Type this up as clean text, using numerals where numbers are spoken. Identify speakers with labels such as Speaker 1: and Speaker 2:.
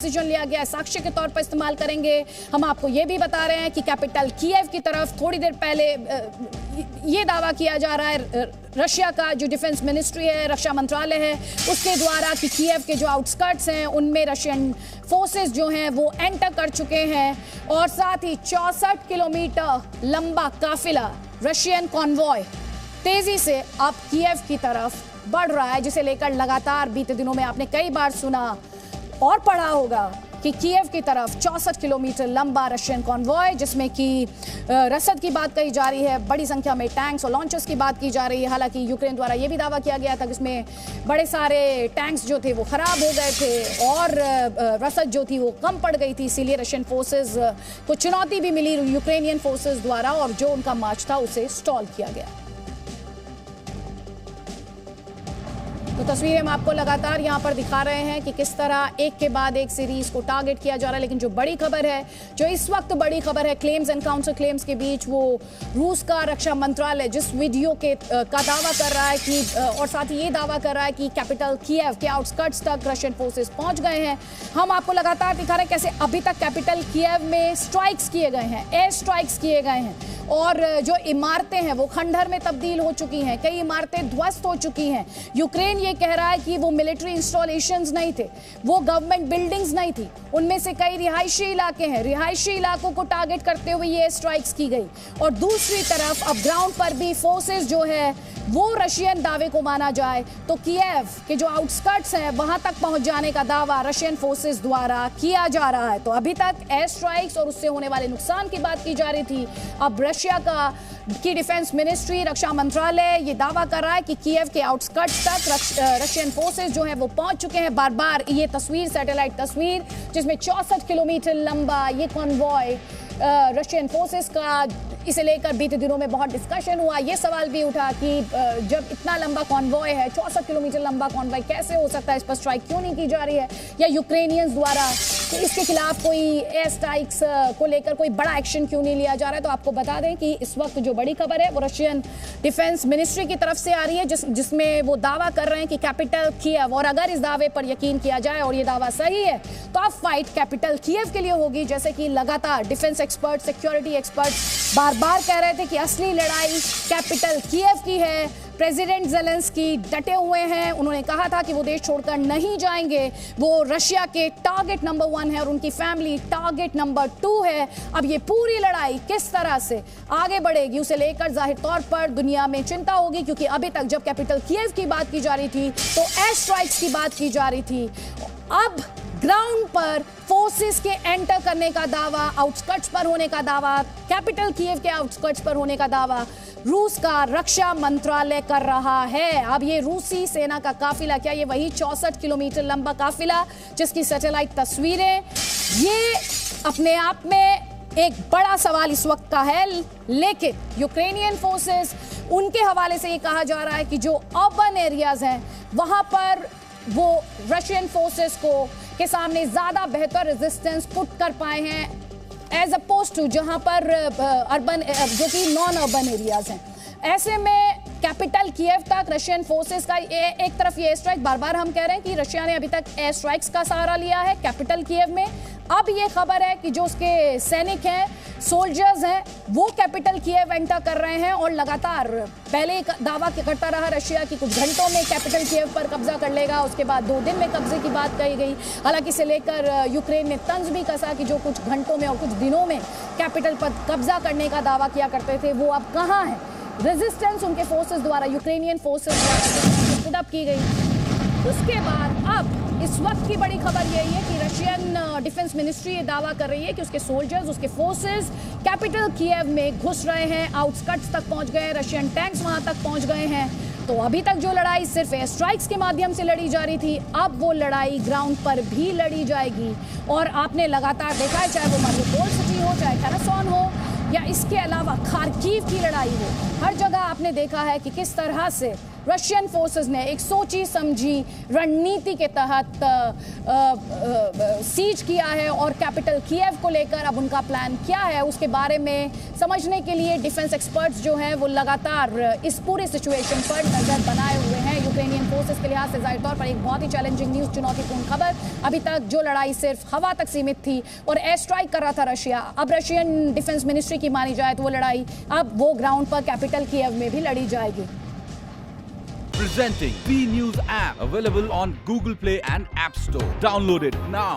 Speaker 1: Decision लिया गया है, साक्ष्य के तौर पर इस्तेमाल करेंगे। हम आपको ये भी बता रहे हैं कि कैपिटल कीव की तरफ थोड़ी देर पहले ये दावा किया जा रहा है रशिया का जो डिफेंस मिनिस्ट्री है, रक्षा मंत्रालय है, उसके द्वारा कि कीव के जो आउटस्कर्ट्स हैं उनमें रशियन फोर्सेस जो हैं वो एंटर कर चुके हैं और साथ ही 64 किलोमीटर लंबा काफिला रशियन कॉन्वॉय तेजी से अब कीव की तरफ बढ़ रहा है, जिसे लेकर लगातार बीते दिनों में आपने कई बार सुना और पढ़ा होगा कि कीव की तरफ 64 किलोमीटर लंबा रशियन कॉन्वॉय, जिसमें कि रसद की बात कही जा रही है, बड़ी संख्या में टैंक्स और लॉन्चर्स की बात की जा रही है। हालांकि यूक्रेन द्वारा यह भी दावा किया गया था कि इसमें बड़े सारे टैंक्स जो थे वो खराब हो गए थे और रसद जो थी वो कम पड़ गई थी, इसीलिए रशियन फोर्सेस को चुनौती भी मिली यूक्रेनियन फोर्सेस द्वारा और जो उनका मार्च था उसे स्टॉल किया गया। तो तस्वीरें हम आपको लगातार यहाँ पर दिखा रहे हैं कि किस तरह एक के बाद एक सीरीज को टारगेट किया जा रहा है। लेकिन जो बड़ी खबर है, जो इस वक्त बड़ी खबर है, क्लेम्स एंड काउंटर क्लेम्स के बीच, वो रूस का रक्षा मंत्रालय जिस वीडियो का दावा कर रहा है कि और साथ ही ये दावा कर रहा है कि कैपिटल कीव के आउटस्कर्ट्स तक रशियन फोर्सेस पहुंच गए हैं। हम आपको लगातार दिखा रहे हैं कैसे अभी तक कैपिटल कीव में स्ट्राइक्स किए गए हैं, एयर स्ट्राइक्स किए गए हैं और जो इमारतें हैं वो खंडहर में तब्दील हो चुकी हैं, कई इमारतें ध्वस्त हो चुकी हैं। यूक्रेन ये कह रहा है कि वो मिलिट्री इंस्टॉलेशंस नहीं थे, वो गवर्नमेंट बिल्डिंग्स नहीं थी, उनमें से कई रिहायशी इलाके हैं, रिहायशी इलाकों को टारगेट करते हुए ये स्ट्राइक्स की गई। और दूसरी तरफ अब ग्राउंड पर भी फोर्सेस जो है वो रशियन दावे को माना जाए तो कीव के जो आउटस्कर्ट्स हैं वहां तक पहुंच जाने का दावा रशियन फोर्सेस द्वारा किया जा रहा है। तो अभी तक एयर स्ट्राइक्स और उससे होने वाले नुकसान की बात की जा रही थी, अब रशिया की डिफेंस मिनिस्ट्री, रक्षा मंत्रालय ये दावा कर रहा है कि कीव के आउटस्कर्ट्स तक रशियन फोर्सेस जो है वो पहुंच चुके हैं। बार बार ये तस्वीर, सैटेलाइट तस्वीर, जिसमें 64 किलोमीटर लंबा ये कॉन्वॉय रशियन फोर्सेस का, इसे लेकर बीते दिनों में बहुत डिस्कशन हुआ। ये सवाल भी उठा कि जब इतना लंबा कॉन्वॉय है, 64 किलोमीटर लंबा कॉन्वॉय कैसे हो सकता है, इस पर स्ट्राइक क्यों नहीं की जा रही है, या यूक्रेनियंस द्वारा इसके खिलाफ कोई एयर स्ट्राइक्स को लेकर कोई बड़ा एक्शन क्यों नहीं लिया जा रहा है। तो आपको बता दें कि इस वक्त जो बड़ी खबर है वो रशियन डिफेंस मिनिस्ट्री की तरफ से आ रही है, जिसमें वो दावा कर रहे हैं कि कैपिटल कीव, और अगर इस दावे पर यकीन किया जाए और ये दावा सही है तो अब फाइट कैपिटल कीव के लिए होगी। जैसे कि लगातार डिफेंस एक्सपर्ट, सिक्योरिटी एक्सपर्ट बार बार कह रहे थे कि असली लड़ाई कैपिटल कीव की है। प्रेसिडेंट ज़ेलेंस्की डटे हुए हैं, उन्होंने कहा था कि वो देश छोड़कर नहीं जाएंगे, वो रशिया के टारगेट नंबर 1 है और उनकी फैमिली टारगेट नंबर 2 है। अब ये पूरी लड़ाई किस तरह से आगे बढ़ेगी उसे लेकर जाहिर तौर पर दुनिया में चिंता होगी, क्योंकि अभी तक जब कैपिटल कीव की बात की जा रही थी तो एयर स्ट्राइक्स की बात की जा रही थी। अब ग्राउंड पर फोर्सेस के एंटर करने का दावा, आउटस्कर्ट्स पर होने का दावा, कैपिटल कीव के आउटस्कर्ट्स पर होने का दावा रूस का रक्षा मंत्रालय कर रहा है। अब ये रूसी सेना का काफिला, क्या ये वही 64 किलोमीटर लंबा काफिला जिसकी सैटेलाइट तस्वीरें, ये अपने आप में एक बड़ा सवाल इस वक्त का है। लेकिन यूक्रेनियन फोर्सेस, उनके हवाले से ये कहा जा रहा है कि जो अर्बन एरियाज हैं वहां पर वो रशियन फोर्सेस के सामने ज्यादा बेहतर रेजिस्टेंस पुट कर पाए हैं एज अपोज टू जहां पर अर्बन, जो कि नॉन अर्बन एरियाज हैं। ऐसे में कैपिटल कीव तक रशियन फोर्सेस का एक तरफ ये एयर स्ट्राइक, बार बार हम कह रहे हैं कि रशिया ने अभी तक एयर स्ट्राइक्स का सहारा लिया है कैपिटल कीव में। अब ये खबर है कि जो उसके सैनिक हैं, सोल्जर्स हैं, वो कैपिटल कीव एंटर कर रहे हैं और लगातार पहले दावा करता रहा रशिया कि कुछ घंटों में कैपिटल कीव पर कब्जा कर लेगा, उसके बाद 2 दिन में कब्जे की बात कही गई। हालांकि इसे लेकर यूक्रेन ने तंज भी कसा कि जो कुछ घंटों में और कुछ दिनों में कैपिटल पर कब्जा करने का दावा किया करते थे वो अब कहाँ है। रेजिस्टेंस उनके फोर्सेस द्वारा, यूक्रेनियन फोर्सेस द्वारा पुट अप की गई। उसके बाद अब इस वक्त की बड़ी खबर यही है कि रशियन डिफेंस मिनिस्ट्री ये दावा कर रही है कि उसके सोल्जर्स, उसके फोर्सेस कैपिटल कीव में घुस रहे हैं, आउटस्कर्ट्स तक पहुंच गए, रशियन टैंक्स वहां तक पहुंच गए हैं। तो अभी तक जो लड़ाई सिर्फ एयर स्ट्राइक्स के माध्यम से लड़ी जा रही थी, अब वो लड़ाई ग्राउंड पर भी लड़ी जाएगी। और आपने लगातार देखा है, चाहे वो मारिउपोल सिटी हो, चाहे खरसोन हो, या इसके अलावा खार्किव की लड़ाई हो, हर जगह आपने देखा है कि किस तरह से रशियन फोर्सेस ने एक सोची समझी रणनीति के तहत सीज किया है और कैपिटल कीव को लेकर अब उनका प्लान क्या है उसके बारे में समझने के लिए डिफेंस एक्सपर्ट्स जो हैं वो लगातार इस पूरे सिचुएशन पर नजर बनाए हुए हैं। यूक्रेनियन फोर्सेस के लिहाज से जाहिर तौर पर एक बहुत ही चैलेंजिंग न्यूज, चुनौतीपूर्ण खबर। अभी तक जो लड़ाई सिर्फ हवा तक सीमित थी और एयर स्ट्राइक कर रहा था रशिया, अब रशियन डिफेंस मिनिस्ट्री की मानी जाए तो वो लड़ाई अब वो ग्राउंड पर कैपिटल कीव में भी लड़ी जाएगी।
Speaker 2: Presenting B News app, available on Google Play and App Store. Download it now.